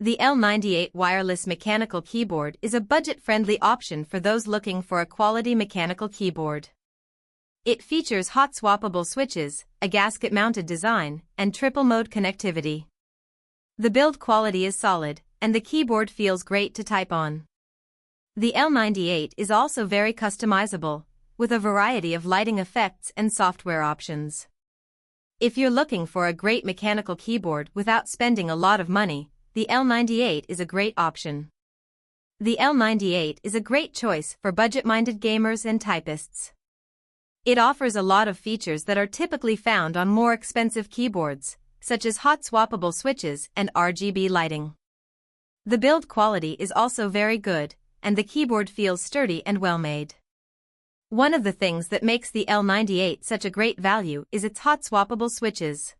The L98 wireless mechanical keyboard is a budget-friendly option for those looking for a quality mechanical keyboard. It features hot-swappable switches, a gasket-mounted design, and triple-mode connectivity. The build quality is solid, and the keyboard feels great to type on. The L98 is also very customizable, with a variety of lighting effects and software options. If you're looking for a great mechanical keyboard without spending a lot of money, the L98 is a great option. The L98 is a great choice for budget-minded gamers and typists. It offers a lot of features that are typically found on more expensive keyboards, such as hot-swappable switches and RGB lighting. The build quality is also very good, and the keyboard feels sturdy and well-made. One of the things that makes the L98 such a great value is its hot-swappable switches.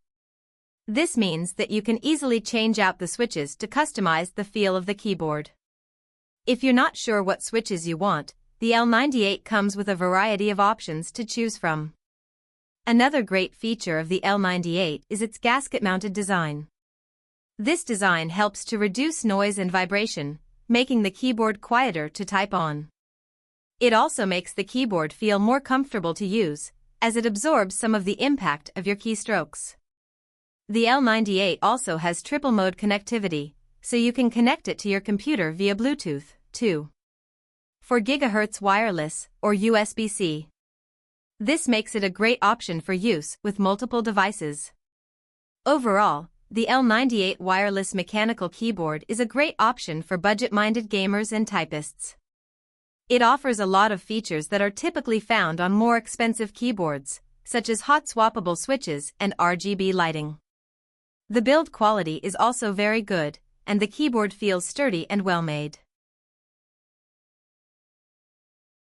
This means that you can easily change out the switches to customize the feel of the keyboard. If you're not sure what switches you want, the L98 comes with a variety of options to choose from. Another great feature of the L98 is its gasket-mounted design. This design helps to reduce noise and vibration, making the keyboard quieter to type on. It also makes the keyboard feel more comfortable to use, as it absorbs some of the impact of your keystrokes. The L98 also has triple-mode connectivity, so you can connect it to your computer via Bluetooth, too. 4 GHz wireless, or USB-C. This makes it a great option for use with multiple devices. Overall, the L98 wireless mechanical keyboard is a great option for budget-minded gamers and typists. It offers a lot of features that are typically found on more expensive keyboards, such as hot-swappable switches and RGB lighting. The build quality is also very good, and the keyboard feels sturdy and well-made.